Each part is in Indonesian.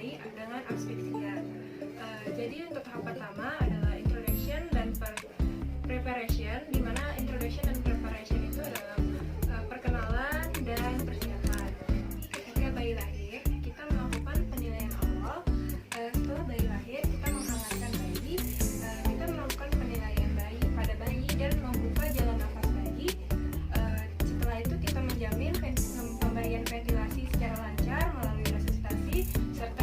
bayi dengan asfiksia. Jadi untuk tahap pertama adalah introduction dan preparation, di mana introduction dan preparation itu adalah perkenalan dan persiapan. Ketika bayi lahir, kita melakukan penilaian awal. Setelah bayi lahir, kita menghangatkan bayi, kita melakukan penilaian bayi pada bayi dan membuka jalan nafas bayi. Setelah itu kita menjamin pemberian ventilasi secara lancar melalui resusitasi, serta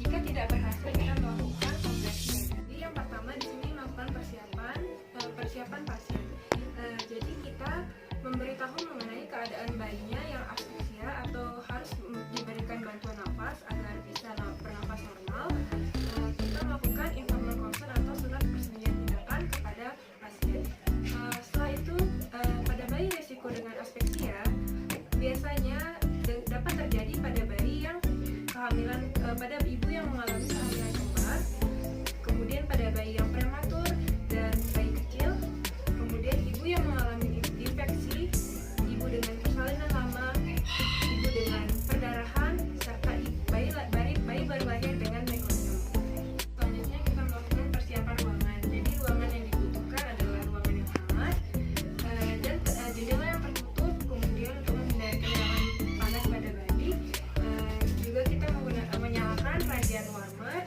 jika tidak berhasil kita melakukan kompresi. Jadi yang pertama di sini melakukan persiapan pasien. Jadi kita memberitahu mengenai keadaan bayinya yang asfiksia atau harus diberikan bantuan nafas agar bisa bernafas normal. Kita melakukan informal consent atau surat persetujuan tindakan kepada pasien. Setelah itu pada bayi risiko dengan asfiksia biasanya dapat terjadi pada bayi yang kehamilan, pada ibu yang mengalami kehamilan kembar, kemudian pada bayi yang prematur dan bayi kecil, kemudian ibu yang mengalami infeksi, ibu dengan persalinan lama, ibu dengan perdarahan, serta bayi baru lahir dengan mekonium. Selanjutnya kita melakukan persiapan ruangan. Jadi ruangan yang dibutuhkan adalah ruangan yang hangat dan jendela yang tertutup, kemudian untuk menghindari kehilangan panas pada bayi. Juga kita menyalakan radian warmer.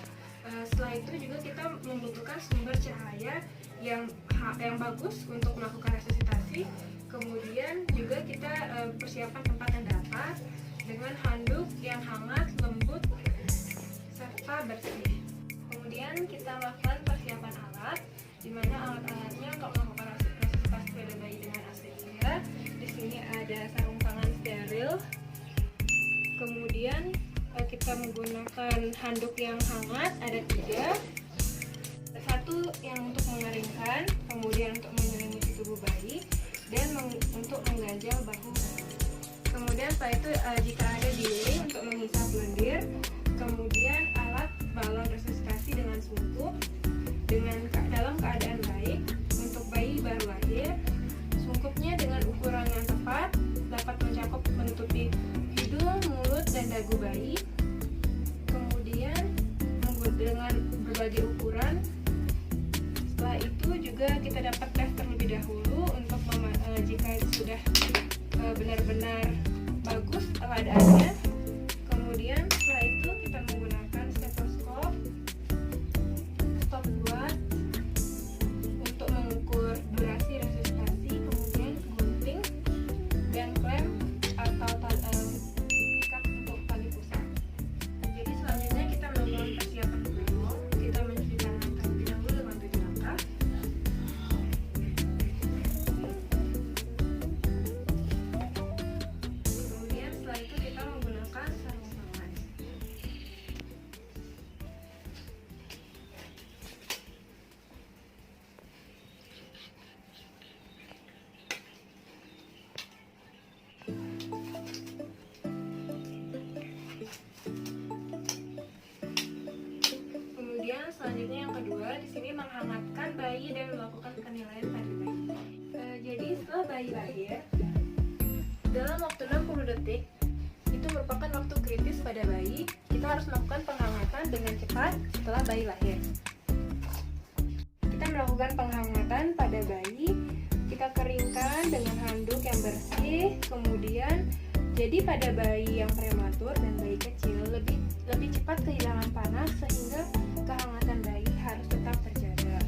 Setelah itu juga kita membutuhkan sumber cahaya yang bagus untuk melakukan resusitasi. Kemudian juga kita persiapan tempat yang datar dengan handuk yang hangat, lembut, serta bersih. Kemudian kita melakukan persiapan alat, di mana alat-alatnya untuk melakukan resusitasi pada bayi dengan asfiksia. Di sini ada sarung tangan steril. Kemudian kita menggunakan handuk yang hangat, ada 3. Satu yang untuk mengeringkan, kemudian untuk menyelimuti tubuh bayi, dan untuk mengganjal bahu bayi. Kemudian setelah itu jika ada delay untuk menghisap lendir, kemudian alat balon resusitasi dengan sungkup dalam keadaan baik untuk bayi baru lahir. Sungkupnya dengan ukuran yang tepat dapat mencakup menutupi hidung, mulut, dan dagu bayi. Kemudian dengan berbagai ukuran. Setelah itu juga kita dapat tes terlebih dahulu untuk jika sudah benar-benar bagus keadaannya. Kemudian setelah itu kita menggunakan stetoskop, stopwatch untuk mengukur durasi resusitasi, kemudian gunting dan klem atau ikat untuk tali pusat. Jadi selanjutnya kita melakukan persiapan dulu. Kita mencuci tangan terlebih dahulu dengan 7 langkah. Kemudian setelah itu kita menggunakan sarung tangan. Kemudian selanjutnya yang kedua, di sini menghangatkan bayi dan melakukan penilaian pada bayi. Jadi setelah bayi lahir, dalam waktu 60 detik itu merupakan waktu kritis pada bayi. Kita harus melakukan penghangatan dengan cepat setelah bayi lahir. Kita melakukan penghangatan pada bayi, kita keringkan dengan handuk yang bersih. Kemudian jadi pada bayi yang prematur dan bayi kecil lebih cepat kehilangan panas sehingga kehangatan bayi harus tetap terjaga.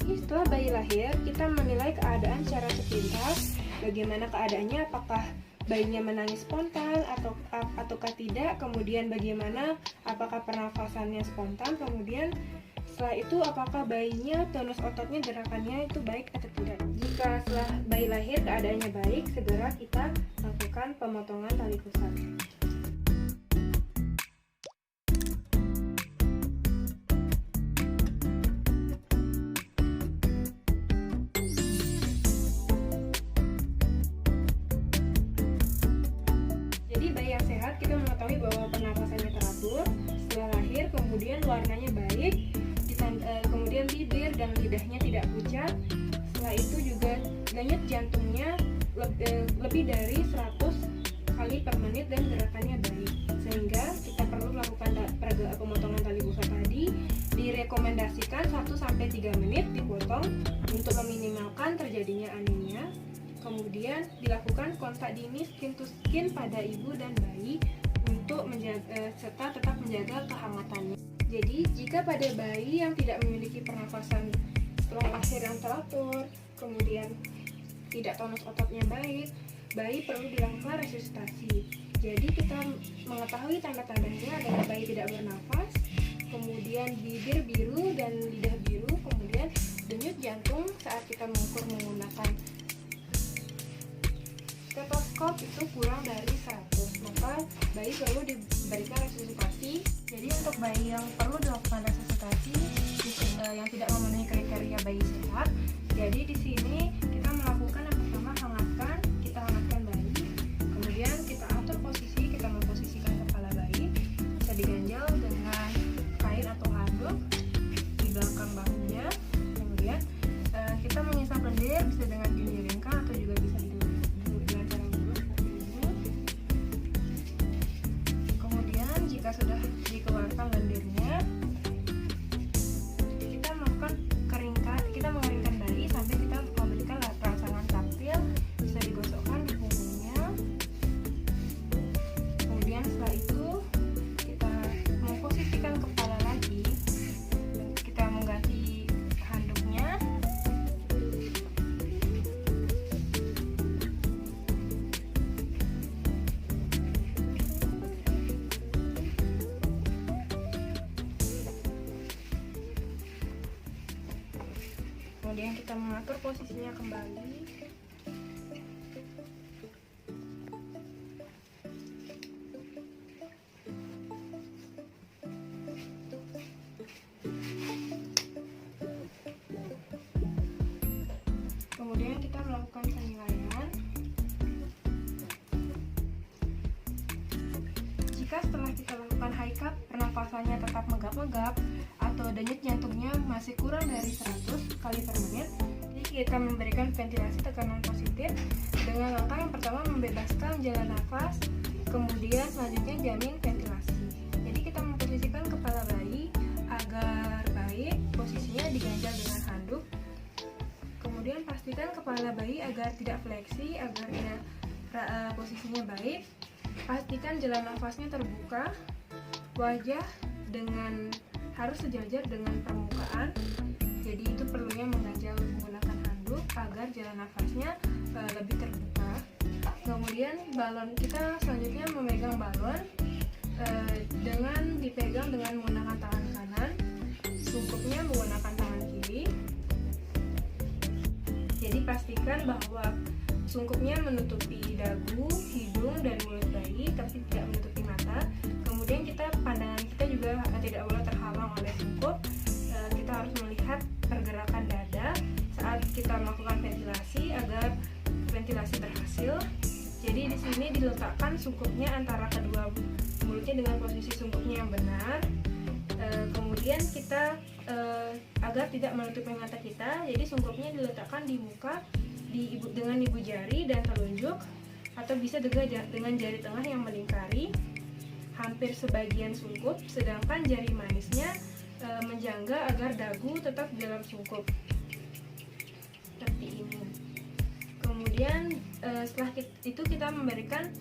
Setelah bayi lahir, kita menilai keadaan secara sepintas. Bagaimana keadaannya, apakah bayinya menangis spontan ataukah tidak, kemudian bagaimana apakah pernafasannya spontan, kemudian setelah itu apakah bayinya tonus ototnya gerakannya itu baik atau tidak. Jika setelah bayi lahir keadaannya baik, segera kita lakukan pemotongan tali pusat. Jadi bayi yang sehat kita mengetahui bahwa pernapasannya teratur setelah lahir, kemudian warnanya baik, kemudian bibir dan lidahnya tidak pucat. Setelah itu juga denyut jantungnya lebih dari 100 kali kali per menit dan gerakannya baik, sehingga kita perlu melakukan pemotongan tali pusar tadi. Direkomendasikan 1-3 menit dipotong untuk meminimalkan terjadinya anemia. Kemudian dilakukan kontak dini skin to skin pada ibu dan bayi untuk menjaga serta tetap menjaga kehangatannya. Jadi jika pada bayi yang tidak memiliki pernafasan setelah lahir yang teratur, kemudian tidak tonus ototnya baik, bayi perlu dilakukan resusitasi. Jadi kita mengetahui tanda-tandanya adalah bayi tidak bernafas, kemudian bibir biru dan lidah biru, kemudian denyut jantung saat kita mengukur menggunakan stetoskop itu kurang dari 100, maka bayi perlu diberikan resusitasi. Jadi untuk bayi yang perlu dilakukan resusitasi yang tidak memenuhi kriteria bayi sehat, jadi di sini kita melakukan yang pertama kita hangatkan bayi, kemudian kita atur posisi, kita memposisikan kepala bayi bisa diganjal dengan kain atau handuk di belakang bahunya, kemudian kita mengisap lendir bisa dengan dimiringkan atau juga bisa duduk dengan cara duduk seperti ini. Kemudian jika sudah dikeluarkan lendirnya, kita mengeringkan bayi sampai kita memberikan rangsangan taktil, bisa digosokkan di punggungnya. Kemudian setelah itu kita memposisikan kepala lagi, kita mengganti handuknya. Kemudian kita mengatur posisinya kembali. Kemudian kita melakukan penilaian. Jika setelah kita lakukan high cup pernapasannya tetap megap-megap atau denyut jantungnya masih kurang dari 100 kali per menit, jadi kita memberikan ventilasi tekanan positif dengan langkah yang pertama membebaskan jalan nafas, kemudian selanjutnya jamin ventilasi. Jadi kita memposisikan kepala bayi agar baik, posisinya diganjal dengan handuk. Kemudian pastikan kepala bayi agar tidak fleksi, agar dia posisinya baik. Pastikan jalan nafasnya terbuka, wajah harus sejajar dengan permukaan. Jadi itu perlunya mengganjal menggunakan handuk agar jalan nafasnya lebih terbuka. Kemudian balon kita selanjutnya memegang balon dengan dipegang dengan menggunakan tangan kanan, sungkupnya menggunakan tangan kiri. Jadi pastikan bahwa sungkupnya menutupi dagu, hidung, dan mulut bayi, tapi tidak menutupi mata. Kemudian pandangan kita juga tidak boleh terhalang oleh sungkup. Kita harus melihat pergerakan dada saat kita melakukan ventilasi agar ventilasi berhasil. Jadi di sini diletakkan sungkupnya antara kedua mulutnya dengan posisi sungkupnya yang benar. Kemudian kita agar tidak menutupi mata kita, jadi sungkupnya diletakkan di muka dengan ibu jari dan telunjuk, atau bisa dengan jari tengah yang melingkari hampir sebagian sungkup, sedangkan jari manisnya menjangga agar dagu tetap dalam sungkup seperti ini. Kemudian setelah itu kita memberikan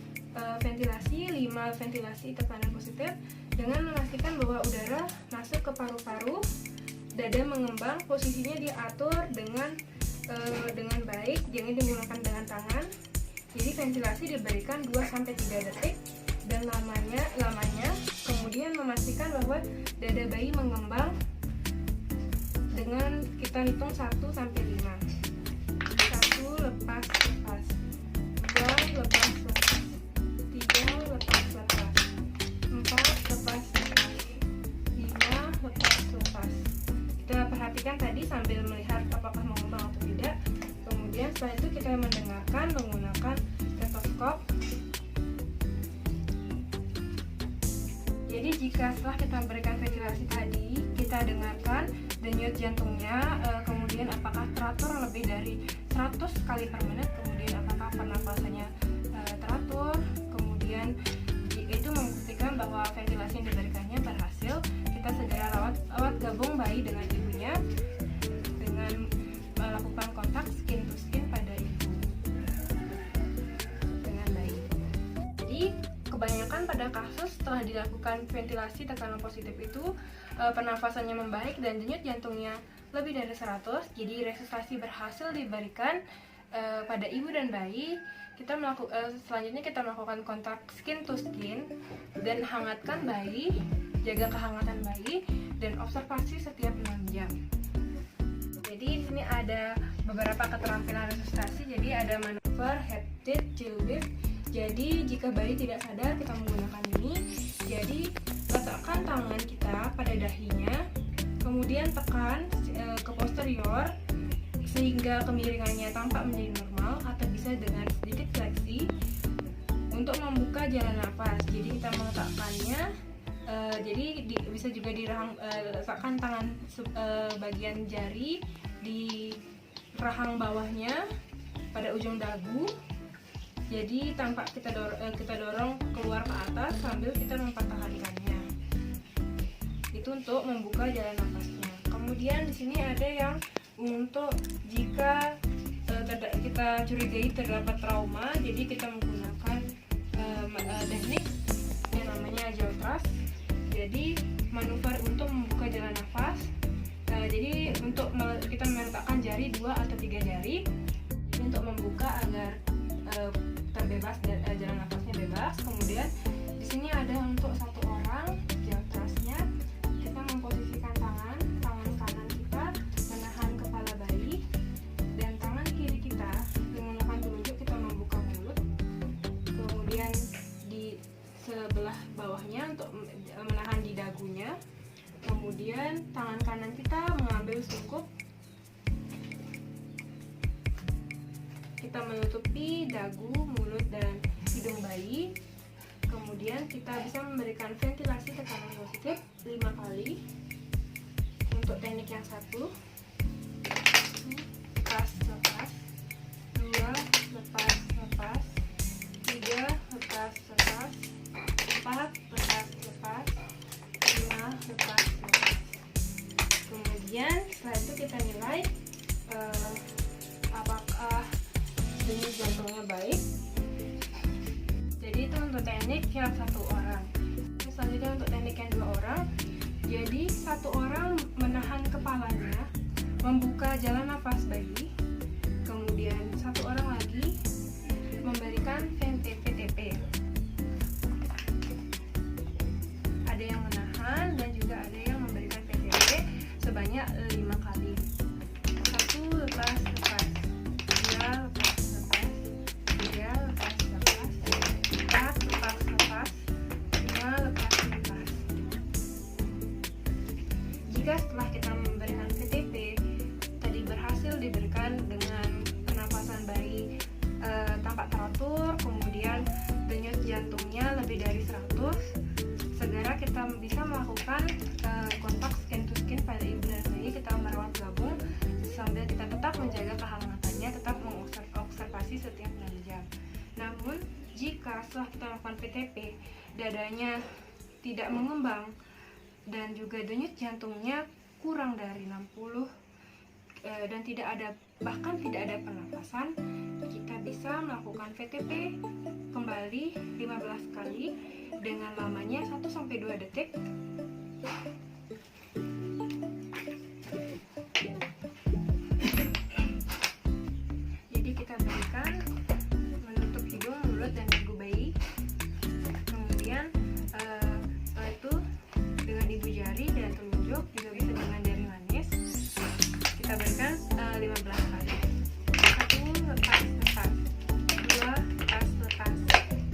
ventilasi 5 ventilasi tekanan positif dengan memastikan bahwa udara masuk ke paru-paru, dada mengembang, posisinya diatur dengan baik, jangan digunakan dengan tangan. Jadi ventilasi diberikan 2-3 detik dan lamanya, kemudian memastikan bahwa dada bayi mengembang dengan kita hitung 1-5. 1 lepas, 2 lepas, 3 lepas, 4 lepas, 5 lepas. Kita perhatikan tadi sambil melihat apakah mengembang atau tidak. Kemudian setelah itu kita mendengarkan menggunakan stetoskop. Jadi jika setelah kita memberikan ventilasi tadi, kita dengarkan denyut jantungnya, kemudian apakah teratur lebih dari 100 kali per menit, kemudian apakah pernapasannya teratur, kemudian dan itu membuktikan bahwa ventilasi yang diberikannya berhasil. Kita segera rawat gabung bayi dengan ibunya dengan melakukan kontak skin to skin pada ibu dengan bayi. Jadi kebanyakan pada kasus setelah dilakukan ventilasi tekanan positif itu pernafasannya membaik dan denyut jantungnya lebih dari 100. Jadi resusitasi berhasil diberikan pada ibu dan bayi. Selanjutnya kita melakukan kontak skin to skin dan hangatkan bayi, jaga kehangatan bayi dan observasi setiap 6 jam. Jadi di sini ada beberapa keterampilan resusitasi. Jadi ada manuver head tilt chill lift. Jadi jika bayi tidak sadar kita menggunakan ini. Jadi letakkan tangan kita pada dahinya, kemudian tekan ke posterior sehingga kemiringannya tampak menjadi normal atau bisa dengan sedikit fleksi untuk membuka jalan nafas. Jadi kita meletakkannya, bisa juga letakkan tangan bagian jari di rahang bawahnya pada ujung dagu. Jadi tampak kita dorong keluar ke atas sambil kita mempertahankannya. Itu untuk membuka jalan nafasnya. Kemudian di sini ada yang untuk jika kita curigai terdapat trauma, jadi kita menggunakan teknik yang namanya jaw thrust. Jadi manuver untuk membuka jalan nafas. Jadi untuk kita meletakkan jari 2 atau 3 jari untuk membuka agar terbebas dan jalan nafasnya bebas. Kemudian di sini ada untuk 1 orang jaw thrustnya. Kita memposisikan tangan kanan kita menahan kepala bayi dan tangan kiri kita menggunakan telunjuk kita membuka mulut. Kemudian di sebelah bawahnya untuk menahan di dagunya. Kemudian tangan kanan kita mengambil sungkup, kita menutupi dagu, mulut, dan hidung bayi. Kemudian kita bisa memberikan ventilasi tekanan positif 5 kali. Untuk teknik yang 1, lepas lepas, 2 lepas lepas, 3 lepas lepas, 4 lepas lepas, 5 lepas lepas. Kemudian setelah itu kita nilai apakah denyut jantungnya baik. Jadi itu untuk teknik yang 1 orang. Selanjutnya untuk teknik yang 2 orang. Jadi 1 orang menahan kepalanya, membuka jalan nafas bayi. Kemudian 1 orang lagi memberikan VTP. Ada yang menahan dan juga ada yang memberikan VTP sebanyak 5 kali. 1 lepas lepas, 2 lepas lepas, 3 lepas lepas, 4 lepas lepas, 5 lepas lepas. Jika setelah kita memberikan VTP tadi berhasil diberikan dengan pernapasan bayi tampak teratur, kemudian denyut jantungnya lebih dari 100, segera kita bisa melakukan kontak skin to skin pada ibu dan bayi. Kita merawat gabung sambil kita tetap menjaga kehangatannya, tetap mengobservasi setiap 6 jam. Namun jika setelah kita melakukan PTP dadanya tidak mengembang dan juga denyut jantungnya kurang dari 60 dan bahkan tidak ada pernapasan, kita bisa melakukan VTP kembali 15 kali dengan lamanya 1-2 detik. Jadi kita berikan menutup hidung, mulut, dan dagu bayi. Kemudian setelah itu dengan ibu jari dan telunjuk, juga bisa dengan jari manis, kita berikan 15 kali. 1 lepas lepas, 2 lepas lepas,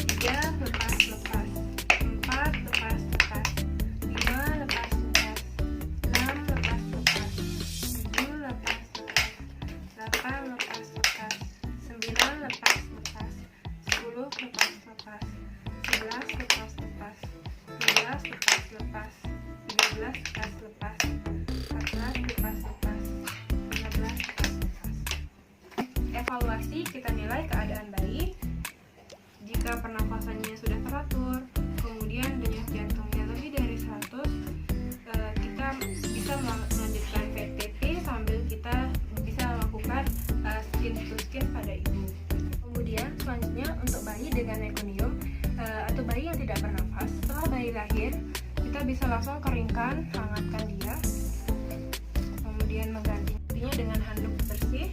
3 lepas lepas, 4 lepas lepas, 5 lepas bisa langsung keringkan, hangatkan dia, kemudian menggantinya dengan handuk bersih.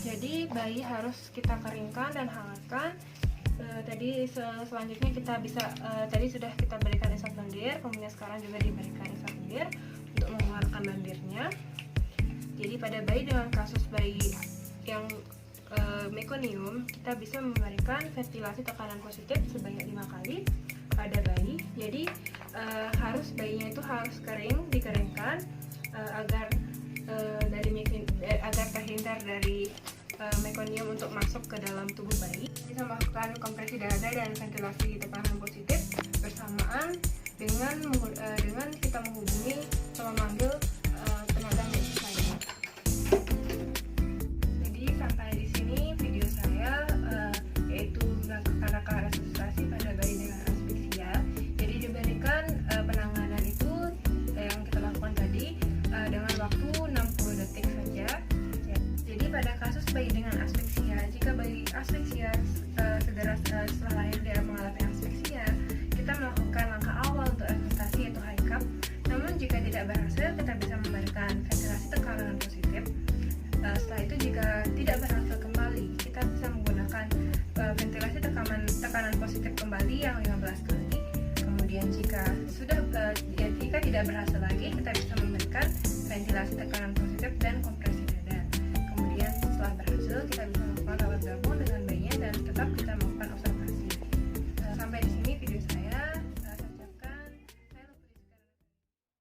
Jadi bayi harus kita keringkan dan hangatkan. Tadi selanjutnya kita bisa tadi sudah kita berikan isap lendir, kemudian sekarang juga diberikan isap lendir untuk mengeluarkan lendirnya. Jadi pada bayi dengan kasus bayi yang mekonium, kita bisa memberikan ventilasi tekanan positif sebanyak 5 kali pada bayi. Jadi bayinya itu harus dikeringkan agar agar terhindar dari mekonium untuk masuk ke dalam tubuh bayi. Bisa melakukan kompresi dada dan ventilasi tekanan positif bersamaan dengan kita menghubungi atau memanggil tenaga medis lainnya. Jadi sampai di sini video saya, yaitu rangka resusitasi pada bayi dengan aspeksia. Jadi diberikan penanganan itu yang kita lakukan tadi dengan waktu 60 detik saja. Jadi pada kasus bayi dengan aspeksia, jika bayi aspeksia segera setelah lahir dia mengalami aspeksia, kita melakukan langkah awal untuk resusitasi yaitu high cup. Namun jika tidak berhasil, kita bisa memberikan ventilasi tekanan positif. Setelah itu jika tidak berhasil kembali, kita bisa menggunakan ventilasi tekanan positif kembali yang 15 kali. Kemudian jika tidak berhasil lagi, kita bisa memberikan ventilasi tekanan positif dan kompresi dada. Kemudian setelah berhasil, kita bisa melakukan rawat gabung dengan bayinya dan tetap kita